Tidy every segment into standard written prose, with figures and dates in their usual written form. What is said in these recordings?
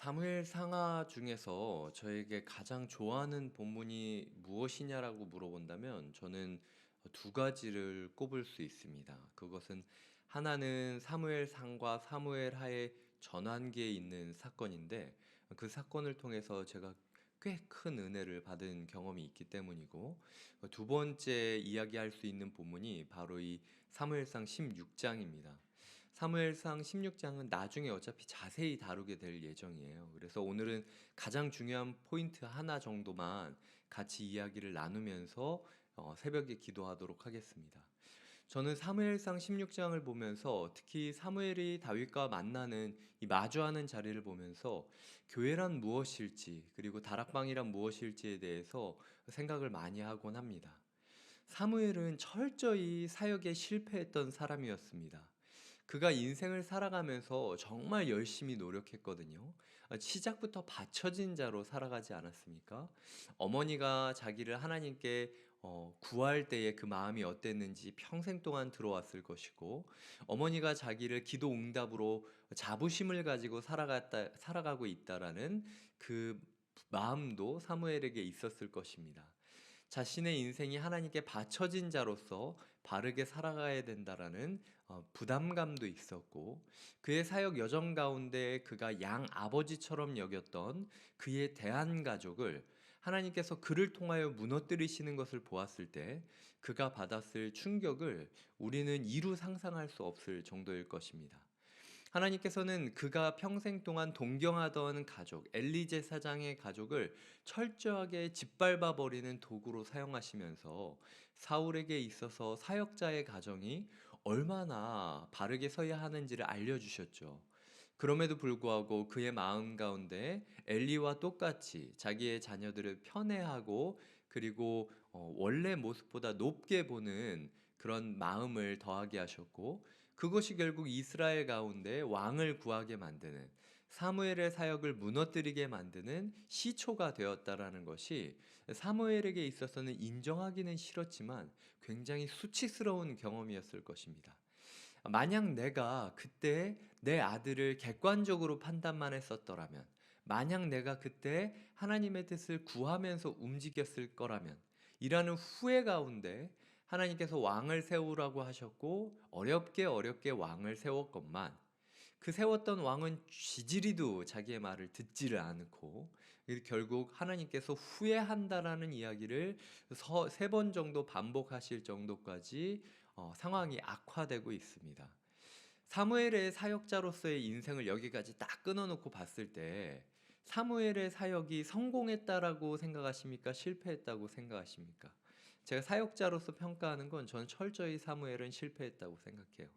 사무엘 상하 중에서 저에게 가장 좋아하는 본문이 무엇이냐라고 물어본다면 저는 두 가지를 꼽을 수 있습니다. 그것은 하나는 사무엘 상과 사무엘 하의 전환기에 있는 사건인데 그 사건을 통해서 제가 꽤 큰 은혜를 받은 경험이 있기 때문이고, 두 번째 이야기할 수 있는 본문이 바로 이 사무엘상 16장입니다. 사무엘상 16장은 나중에 어차피 자세히 다루게 될 예정이에요. 그래서 오늘은 가장 중요한 포인트 하나 정도만 같이 이야기를 나누면서 새벽에 기도하도록 하겠습니다. 저는 사무엘상 16장을 보면서 특히 사무엘이 다윗과 만나는 이 마주하는 자리를 보면서 교회란 무엇일지, 그리고 다락방이란 무엇일지에 대해서 생각을 많이 하곤 합니다. 사무엘은 철저히 사역에 실패했던 사람이었습니다. 그가 인생을 살아가면서 정말 열심히 노력했거든요. 시작부터 받쳐진 자로 살아가지 않았습니까? 어머니가 자기를 하나님께 구할 때의 그 마음이 어땠는지 평생 동안 들어왔을 것이고, 어머니가 자기를 기도 응답으로 자부심을 가지고 살아가고 있다라는 그 마음도 사무엘에게 있었을 것입니다. 자신의 인생이 하나님께 바쳐진 자로서 바르게 살아가야 된다라는 부담감도 있었고, 그의 사역 여정 가운데 그가 양 아버지처럼 여겼던 그의 대한 가족을 하나님께서 그를 통하여 무너뜨리시는 것을 보았을 때 그가 받았을 충격을 우리는 이루 상상할 수 없을 정도일 것입니다. 하나님께서는 그가 평생 동안 동경하던 가족, 엘리제 사장의 가족을 철저하게 짓밟아 버리는 도구로 사용하시면서 사울에게 있어서 사역자의 가정이 얼마나 바르게 서야 하는지를 알려주셨죠. 그럼에도 불구하고 그의 마음 가운데 엘리와 똑같이 자기의 자녀들을 편애하고, 그리고 원래 모습보다 높게 보는 그런 마음을 더하게 하셨고, 그것이 결국 이스라엘 가운데 왕을 구하게 만드는, 사무엘의 사역을 무너뜨리게 만드는 시초가 되었다라는 것이 사무엘에게 있어서는 인정하기는 싫었지만 굉장히 수치스러운 경험이었을 것입니다. 만약 내가 그때 내 아들을 객관적으로 판단만 했었더라면, 만약 내가 그때 하나님의 뜻을 구하면서 움직였을 거라면, 이라는 후회 가운데 하나님께서 왕을 세우라고 하셨고 어렵게 어렵게 왕을 세웠건만, 그 세웠던 왕은 쥐지리도 자기의 말을 듣지를 않고 결국 하나님께서 후회한다라는 이야기를 세 번 정도 반복하실 정도까지 상황이 악화되고 있습니다. 사무엘의 사역자로서의 인생을 여기까지 딱 끊어놓고 봤을 때 사무엘의 사역이 성공했다라고 생각하십니까? 실패했다고 생각하십니까? 제가 사역자로서 평가하는 건 저는 철저히 사무엘은 실패했다고 생각해요.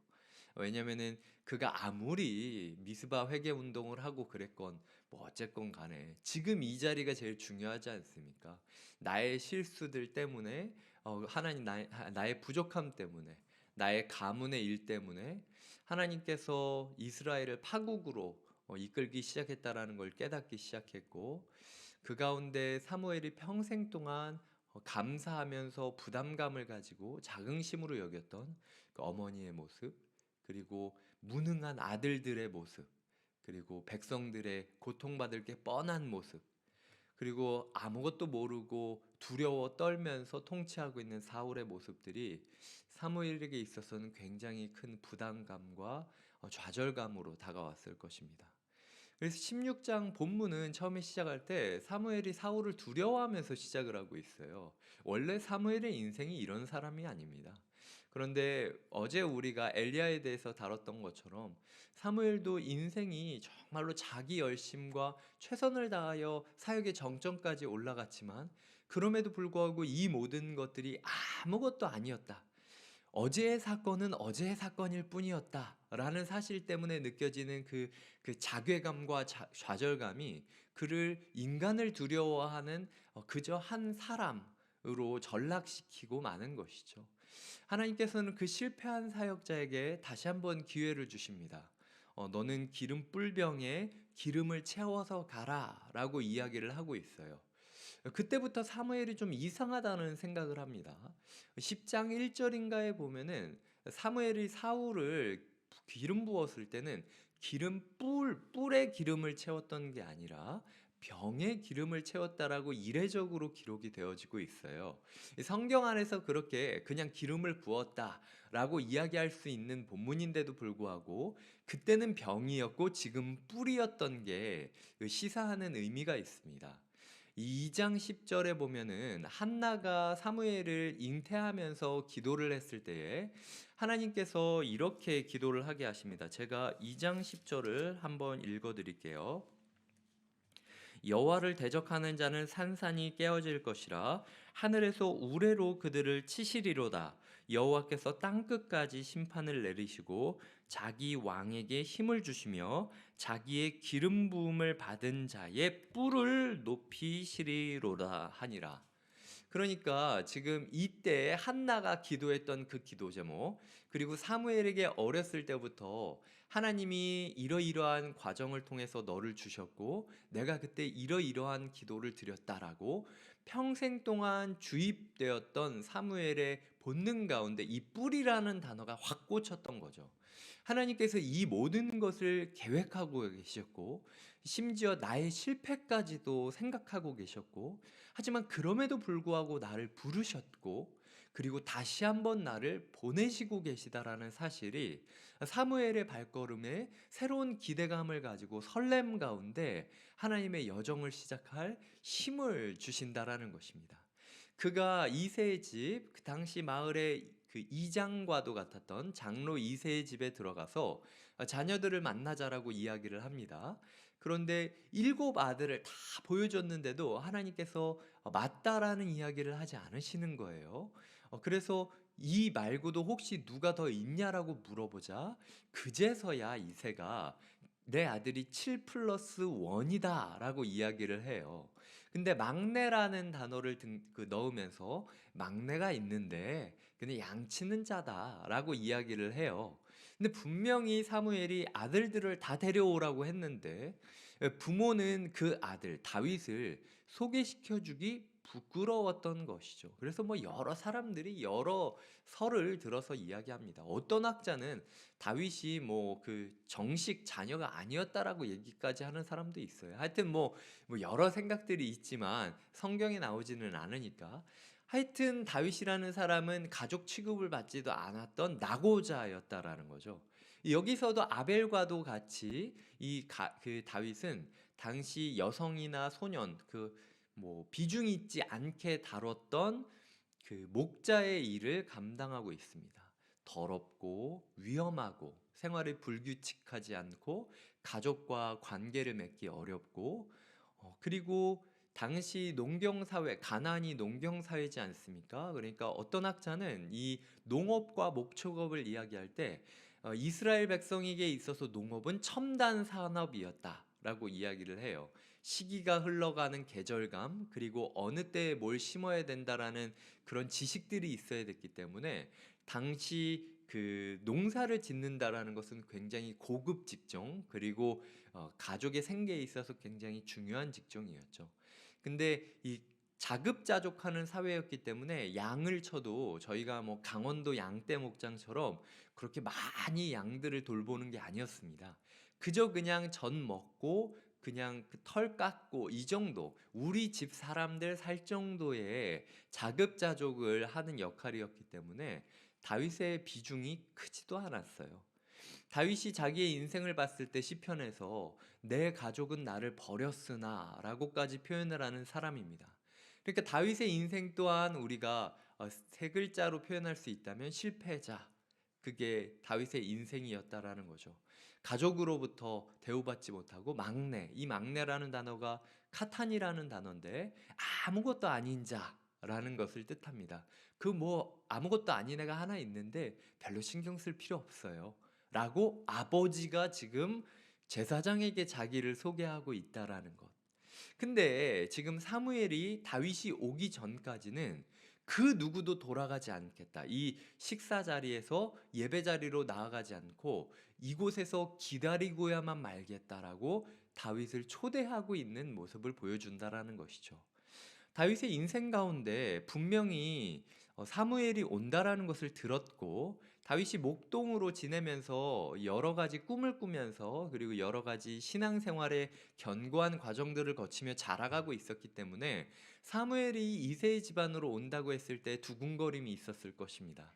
왜냐면은 그가 아무리 미스바 회개 운동을 하고 그랬건 뭐 어쨌건 간에 지금 이 자리가 제일 중요하지 않습니까? 나의 실수들 때문에, 하나님 나의 부족함 때문에, 나의 가문의 일 때문에 하나님께서 이스라엘을 파국으로 이끌기 시작했다라는 걸 깨닫기 시작했고, 그 가운데 사무엘이 평생 동안 감사하면서 부담감을 가지고 자긍심으로 여겼던 그 어머니의 모습, 그리고 무능한 아들들의 모습, 그리고 백성들의 고통받을 게 뻔한 모습, 그리고 아무것도 모르고 두려워 떨면서 통치하고 있는 사울의 모습들이 사무엘에게 있어서는 굉장히 큰 부담감과 좌절감으로 다가왔을 것입니다. 그래서 16장 본문은 처음에 시작할 때 사무엘이 사울을 두려워하면서 시작을 하고 있어요. 원래 사무엘의 인생이 이런 사람이 아닙니다. 그런데 어제 우리가 엘리야에 대해서 다뤘던 것처럼 사무엘도 인생이 정말로 자기 열심과 최선을 다하여 사역의 정점까지 올라갔지만, 그럼에도 불구하고 이 모든 것들이 아무것도 아니었다, 어제의 사건은 어제의 사건일 뿐이었다라는 사실 때문에 느껴지는 그 자괴감과 좌절감이 그를 인간을 두려워하는 그저 한 사람으로 전락시키고 마는 것이죠. 하나님께서는 그 실패한 사역자에게 다시 한번 기회를 주십니다. 너는 기름 뿔병에 기름을 채워서 가라 라고 이야기를 하고 있어요. 그때부터 사무엘이 좀 이상하다는 생각을 합니다. 10장 1절인가에 보면은 사무엘이 사울을 기름 부었을 때는 뿔에 기름을 채웠던 게 아니라 병에 기름을 채웠다라고 이례적으로 기록이 되어지고 있어요. 성경 안에서 그렇게 그냥 기름을 부었다라고 이야기할 수 있는 본문인데도 불구하고 그때는 병이었고 지금 뿔이었던 게 시사하는 의미가 있습니다. 2장 10절에 보면은 한나가 사무엘을 잉태하면서 기도를 했을 때에 하나님께서 이렇게 기도를 하게 하십니다. 제가 2장 10절을 한번 읽어 드릴게요. 여호와를 대적하는 자는 산산이 깨어질 것이라 하늘에서 우레로 그들을 치시리로다. 여호와께서 땅끝까지 심판을 내리시고 자기 왕에게 힘을 주시며 자기의 기름 부음을 받은 자의 뿔을 높이시리로다 하니라. 그러니까 지금 이때 한나가 기도했던 그 기도 제목, 그리고 사무엘에게 어렸을 때부터 하나님이 이러이러한 과정을 통해서 너를 주셨고 내가 그때 이러이러한 기도를 드렸다라고 평생 동안 주입되었던 사무엘의 본능 가운데 이 뿔이라는 단어가 확 꽂혔던 거죠. 하나님께서 이 모든 것을 계획하고 계셨고 심지어 나의 실패까지도 생각하고 계셨고, 하지만 그럼에도 불구하고 나를 부르셨고 그리고 다시 한번 나를 보내시고 계시다라는 사실이 사무엘의 발걸음에 새로운 기대감을 가지고 설렘 가운데 하나님의 여정을 시작할 힘을 주신다라는 것입니다. 그가 이새의 집, 그 당시 마을의 그 이장과도 같았던 장로 이새의 집에 들어가서 자녀들을 만나자라고 이야기를 합니다. 그런데 7 아들을 다 보여줬는데도 하나님께서 맞다라는 이야기를 하지 않으시는 거예요. 그래서 이 말고도 혹시 누가 더 있냐라고 물어보자 그제서야 이새가 내 아들이 7 플러스 1이다 라고 이야기를 해요. 근데 막내라는 단어를 넣으면서 막내가 있는데 근데 양치는 짜다 라고 이야기를 해요. 근데 분명히 사무엘이 아들들을 다 데려오라고 했는데 부모는 그 아들 다윗을 소개시켜주기 부끄러웠던 것이죠. 그래서 뭐 여러 사람들이 여러 설을 들어서 이야기합니다. 어떤 학자는 다윗이 뭐 그 정식 자녀가 아니었다라고 얘기까지 하는 사람도 있어요. 하여튼 뭐 여러 생각들이 있지만 성경에 나오지는 않으니까. 하여튼 다윗이라는 사람은 가족 취급을 받지도 않았던 낙오자였다라는 거죠. 여기서도 아벨과도 같이 그 다윗은 당시 여성이나 소년 뭐 비중 있지 않게 다뤘던 그 목자의 일을 감당하고 있습니다. 더럽고 위험하고 생활이 불규칙하지 않고 가족과 관계를 맺기 어렵고 그리고 당시 농경사회, 가나안이 농경사회지 않습니까? 그러니까 어떤 학자는 이 농업과 목축업을 이야기할 때 이스라엘 백성에게 있어서 농업은 첨단 산업이었다라고 이야기를 해요. 시기가 흘러가는 계절감, 그리고 어느 때에 뭘 심어야 된다라는 그런 지식들이 있어야 됐기 때문에 당시 그 농사를 짓는다라는 것은 굉장히 고급 직종, 그리고 가족의 생계에 있어서 굉장히 중요한 직종이었죠. 근데 이 자급자족하는 사회였기 때문에 양을 쳐도 저희가 뭐 강원도 양떼 목장처럼 그렇게 많이 양들을 돌보는 게 아니었습니다. 그저 그냥 전 먹고 그냥 그 털 깎고 이 정도, 우리 집 사람들 살 정도의 자급자족을 하는 역할이었기 때문에 다윗의 비중이 크지도 않았어요. 다윗이 자기의 인생을 봤을 때 시편에서 내 가족은 나를 버렸으나 라고까지 표현을 하는 사람입니다. 그러니까 다윗의 인생 또한 우리가 3글자로 표현할 수 있다면 실패자, 그게 다윗의 인생이었다라는 거죠. 가족으로부터 대우받지 못하고 막내, 이 막내라는 단어가 카탄이라는 단어인데 아무것도 아닌 자라는 것을 뜻합니다. 그 뭐 아무것도 아닌 애가 하나 있는데 별로 신경 쓸 필요 없어요 라고 아버지가 지금 제사장에게 자기를 소개하고 있다라는 것. 근데 지금 사무엘이 다윗이 오기 전까지는 그 누구도 돌아가지 않겠다. 이 식사 자리에서 예배 자리로 나아가지 않고 이곳에서 기다리고야만 말겠다라고 다윗을 초대하고 있는 모습을 보여준다라는 것이죠. 다윗의 인생 가운데 분명히 사무엘이 온다라는 것을 들었고 다윗이 목동으로 지내면서 여러 가지 꿈을 꾸면서 그리고 여러 가지 신앙생활의 견고한 과정들을 거치며 자라가고 있었기 때문에 사무엘이 이새의 집안으로 온다고 했을 때 두근거림이 있었을 것입니다.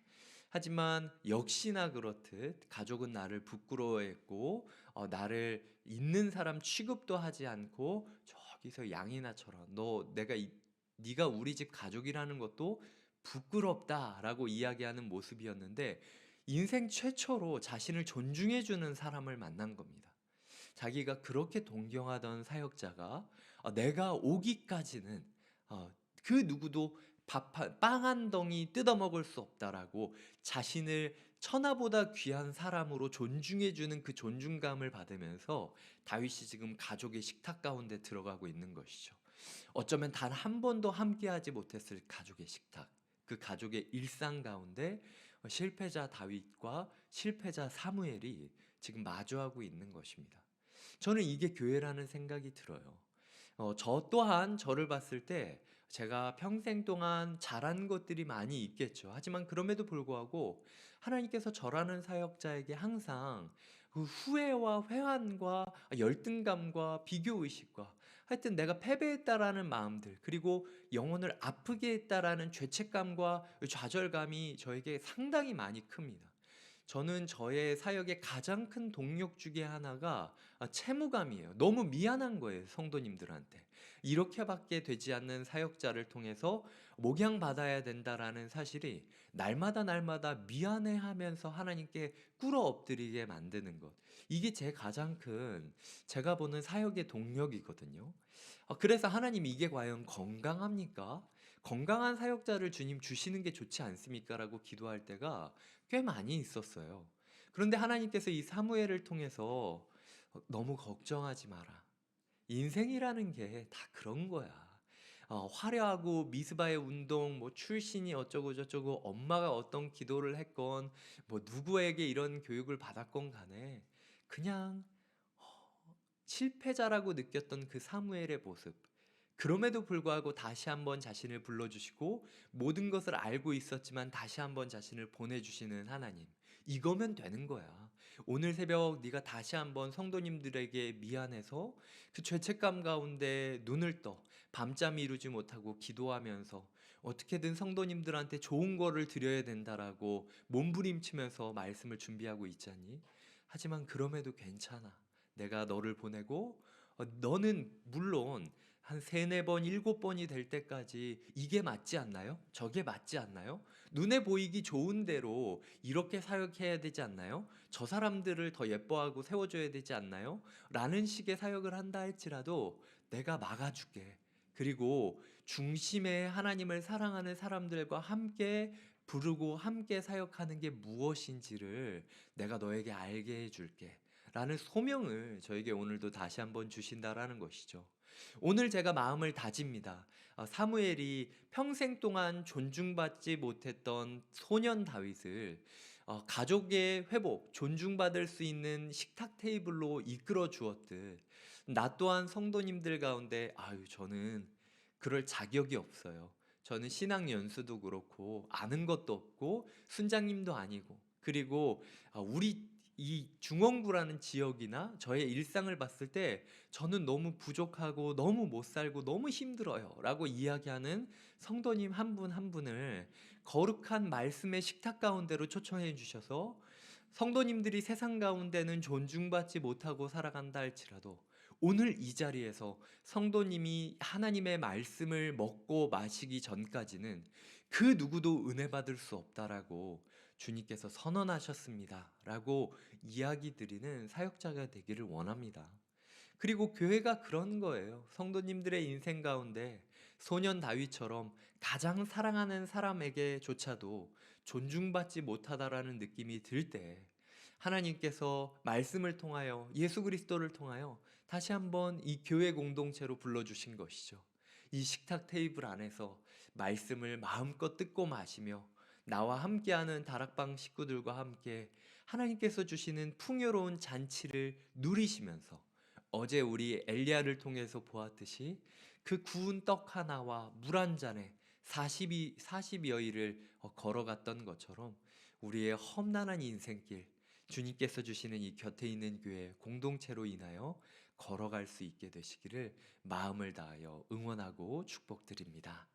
하지만 역시나 그렇듯 가족은 나를 부끄러워했고 나를 있는 사람 취급도 하지 않고 저기서 양이나처럼 네가 우리 집 가족이라는 것도 부끄럽다라고 이야기하는 모습이었는데 인생 최초로 자신을 존중해주는 사람을 만난 겁니다. 자기가 그렇게 동경하던 사역자가 내가 오기까지는 어, 그 누구도 빵 한 덩이 뜯어먹을 수 없다라고 자신을 천하보다 귀한 사람으로 존중해주는 그 존중감을 받으면서 다윗이 지금 가족의 식탁 가운데 들어가고 있는 것이죠. 어쩌면 단 한 번도 함께하지 못했을 가족의 식탁, 그 가족의 일상 가운데 실패자 다윗과 실패자 사무엘이 지금 마주하고 있는 것입니다. 저는 이게 교회라는 생각이 들어요. 저 또한 저를 봤을 때 제가 평생 동안 잘한 것들이 많이 있겠죠. 하지만 그럼에도 불구하고 하나님께서 저라는 사역자에게 항상 그 후회와 회한과 열등감과 비교의식과 하여튼 내가 패배했다라는 마음들 그리고 영혼을 아프게 했다라는 죄책감과 좌절감이 저에게 상당히 많이 큽니다. 저는 저의 사역의 가장 큰 동력 중에 하나가 채무감이에요. 너무 미안한 거예요, 성도님들한테. 이렇게밖에 되지 않는 사역자를 통해서 목양받아야 된다라는 사실이 날마다 미안해하면서 하나님께 꿇어 엎드리게 만드는 것. 이게 제 가장 큰 제가 보는 사역의 동력이거든요. 그래서 하나님 이게 과연 건강합니까? 건강한 사역자를 주님 주시는 게 좋지 않습니까? 라고 기도할 때가 꽤 많이 있었어요. 그런데 하나님께서 이 사무엘을 통해서 너무 걱정하지 마라. 인생이라는 게 다 그런 거야. 화려하고 미스바의 운동, 뭐 출신이 어쩌고 저쩌고, 엄마가 어떤 기도를 했건, 뭐 누구에게 이런 교육을 받았건 간에 그냥 실패자라고 느꼈던 그 사무엘의 모습. 그럼에도 불구하고 다시 한번 자신을 불러주시고 모든 것을 알고 있었지만 다시 한번 자신을 보내주시는 하나님. 이거면 되는 거야. 오늘 새벽 네가 다시 한번 성도님들에게 미안해서 그 죄책감 가운데 눈을 떠 밤잠 이루지 못하고 기도하면서 어떻게든 성도님들한테 좋은 거를 드려야 된다라고 몸부림치면서 말씀을 준비하고 있잖니. 하지만 그럼에도 괜찮아. 내가 너를 보내고 너는 물론 한 세네 번, 일곱 번이 될 때까지 이게 맞지 않나요? 저게 맞지 않나요? 눈에 보이기 좋은 대로 이렇게 사역해야 되지 않나요? 저 사람들을 더 예뻐하고 세워줘야 되지 않나요? 라는 식의 사역을 한다 할지라도 내가 막아줄게. 그리고 중심에 하나님을 사랑하는 사람들과 함께 부르고 함께 사역하는 게 무엇인지를 내가 너에게 알게 해줄게. 라는 소명을 저에게 오늘도 다시 한번 주신다라는 것이죠. 오늘 제가 마음을 다집니다. 사무엘이 평생 동안 존중받지 못했던 소년 다윗을 가족의 회복, 존중받을 수 있는 식탁 테이블로 이끌어 주었듯 나 또한 성도님들 가운데 저는 그럴 자격이 없어요. 저는 신앙 연수도 그렇고 아는 것도 없고 순장님도 아니고 그리고 우리 이 중원구라는 지역이나 저의 일상을 봤을 때 저는 너무 부족하고 너무 못 살고 너무 힘들어요 라고 이야기하는 성도님 한 분 한 분을 거룩한 말씀의 식탁 가운데로 초청해 주셔서 성도님들이 세상 가운데는 존중받지 못하고 살아간다 할지라도 오늘 이 자리에서 성도님이 하나님의 말씀을 먹고 마시기 전까지는 그 누구도 은혜 받을 수 없다라고 주님께서 선언하셨습니다 라고 이야기 드리는 사역자가 되기를 원합니다. 그리고 교회가 그런 거예요. 성도님들의 인생 가운데 소년 다윗처럼 가장 사랑하는 사람에게조차도 존중받지 못하다라는 느낌이 들 때 하나님께서 말씀을 통하여 예수 그리스도를 통하여 다시 한번 이 교회 공동체로 불러주신 것이죠. 이 식탁 테이블 안에서 말씀을 마음껏 듣고 마시며 나와 함께하는 다락방 식구들과 함께 하나님께서 주시는 풍요로운 잔치를 누리시면서 어제 우리 엘리야를 통해서 보았듯이 그 구운 떡 하나와 물 한 잔에 40여일을 걸어갔던 것처럼 우리의 험난한 인생길, 주님께서 주시는 이 곁에 있는 교회 공동체로 인하여 걸어갈 수 있게 되시기를 마음을 다하여 응원하고 축복드립니다.